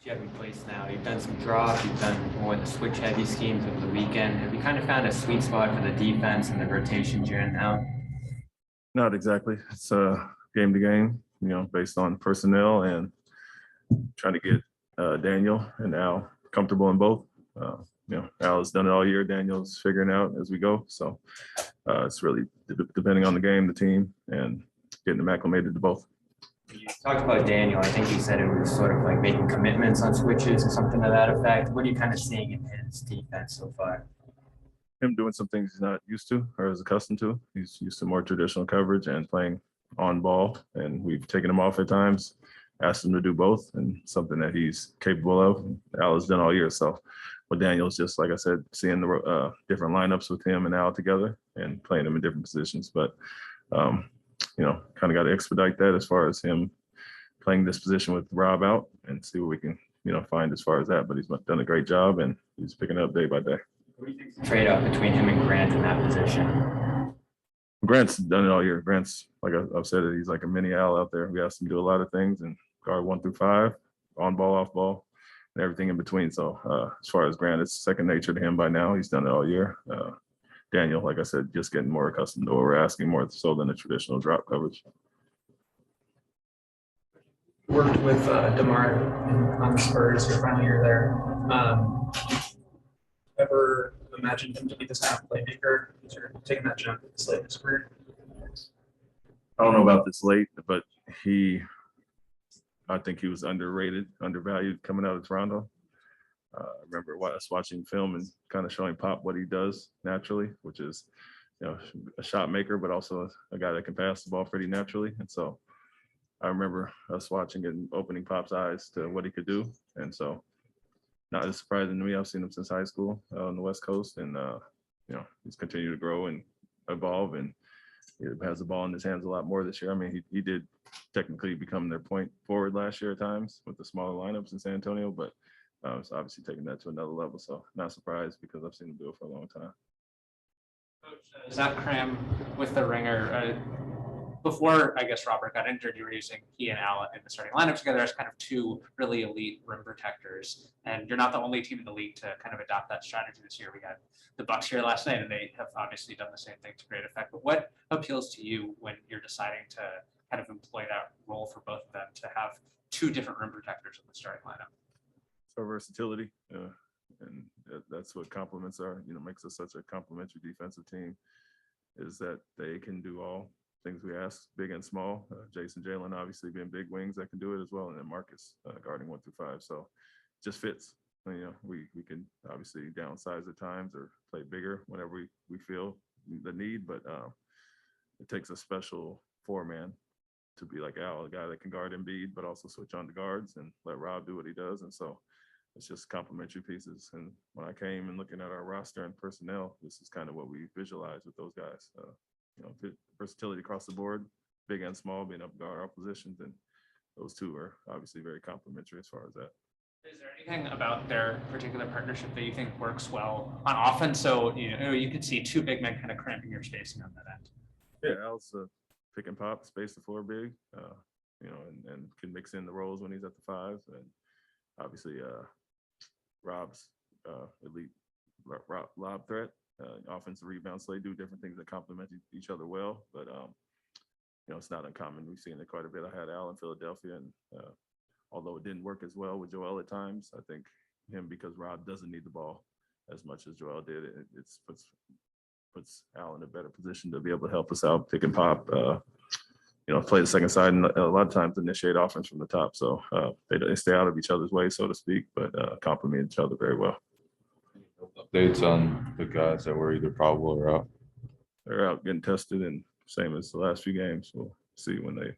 You have in place now. You've done some drop, you've done more of the switch heavy schemes over the weekend. Have you kind of found a sweet spot for the defense and the rotations you're in now? Not exactly. It's game to game, based on personnel and trying to get Daniel and Al comfortable in both. Al has done it all year. Daniel's figuring out as we go. So it's really depending on the game, the team, and getting them acclimated to both. You talked about Daniel. I think he said it was sort of like making commitments on switches or something to that effect. What are you kind of seeing in his defense so far? Him doing some things he's not used to or is accustomed to. He's used to more traditional coverage and playing on ball, and we've taken him off at times, asked him to do both, and something that he's capable of. Al has done all year. So, but Daniel's just, like I said, seeing the different lineups with him and Al together and playing them in different positions. But kind of got to expedite that as far as him playing this position with Rob out and see what we can, find as far as that. But he's done a great job and he's picking up day by day. What do you think the trade-off between him and Grant in that position? Grant's done it all year. Grant's, like I've said it, he's like a mini Al out there. We asked him to do a lot of things and guard 1 through 5, on ball, off ball, and everything in between. So as far as Grant, it's second nature to him by now. He's done it all year. Daniel, like I said, just getting more accustomed to what we're asking, more so than the traditional drop coverage. Worked with DeMar on the Spurs your final year there. Ever imagined him to be this kind of playmaker? You're taking that jump this late in his career. I don't know about this late, but I think he was underrated, undervalued coming out of Toronto. I remember us watching film and kind of showing Pop what he does naturally, which is, a shot maker, but also a guy that can pass the ball pretty naturally. And so I remember us watching and opening Pop's eyes to what he could do. And so not as surprising to me. I've seen him since high school on the West Coast, and he's continued to grow and evolve, and he has the ball in his hands a lot more this year. I mean, he did technically become their point forward last year at times with the smaller lineups in San Antonio, but it's obviously taking that to another level. So not surprised because I've seen him do it for a long time. Coach, Zach Cram with the ringer. Before, I guess, Robert got injured, you were using he and Al in the starting lineup together as kind of two really elite rim protectors. And you're not the only team in the league to kind of adopt that strategy this year. We had the Bucks here last night, and they have obviously done the same thing to great effect. But what appeals to you when you're deciding to kind of employ that role for both of them, to have two different rim protectors in the starting lineup? So versatility, and that's what compliments are. Makes us such a complementary defensive team, is that they can do all things we ask, big and small. Jayson, Jaylen obviously being big wings that can do it as well, and then Marcus guarding 1 through 5. So it just fits. We can obviously downsize at times or play bigger whenever we feel the need, but it takes a special 4-man to be like Al, a guy that can guard Embiid, but also switch on to guards and let Rob do what he does. And so it's just complementary pieces. And when I came and looking at our roster and personnel, this is kind of what we visualize with those guys. Versatility across the board, big and small, being up guard our positions, and those two are obviously very complementary as far as that. Is there anything about their particular partnership that you think works well on offense? So you could see two big men kind of cramping your spacing on that end. Yeah, Al's pick and pop, space the floor big, and can mix in the roles when he's at the 5. And obviously, Rob's elite lob threat, offensive rebound. So they do different things that complement each other well. But it's not uncommon. We've seen it quite a bit. I had Al in Philadelphia, and although it didn't work as well with Joel at times, I think him, because Rob doesn't need the ball as much as Joel did, it puts Al in a better position to be able to help us out, pick and pop, play the second side, and a lot of times initiate offense from the top. So they stay out of each other's way, so to speak, but complement each other very well. Updates on the guys that were either probable or out? They're out getting tested, and same as the last few games. We'll see when they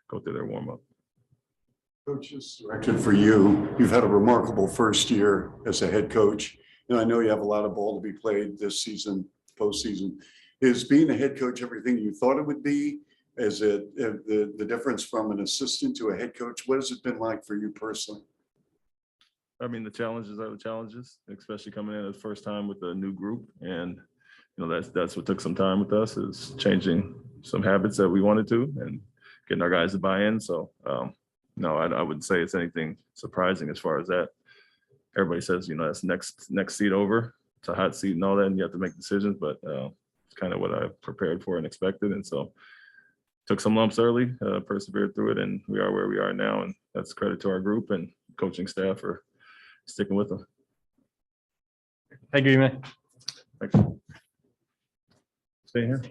go through their warm-up. Coach, this is directed for you. You've had a remarkable first year as a head coach, and I know you have a lot of ball to be played this season, postseason. Is being a head coach everything you thought it would be? Is it the difference from an assistant to a head coach? What has it been like for you personally? I mean, the challenges are the challenges, especially coming in the first time with a new group. And, that's what took some time with us, is changing some habits that we wanted to and getting our guys to buy in. So no, I wouldn't say it's anything surprising as far as that. Everybody says, that's next seat over. It's a hot seat and all that, and you have to make decisions, but it's kind of what I prepared for and expected. And so took some lumps early, persevered through it, and we are where we are now. And that's credit to our group and coaching staff for sticking with them. Thank you, Ime. Thanks. Stay here.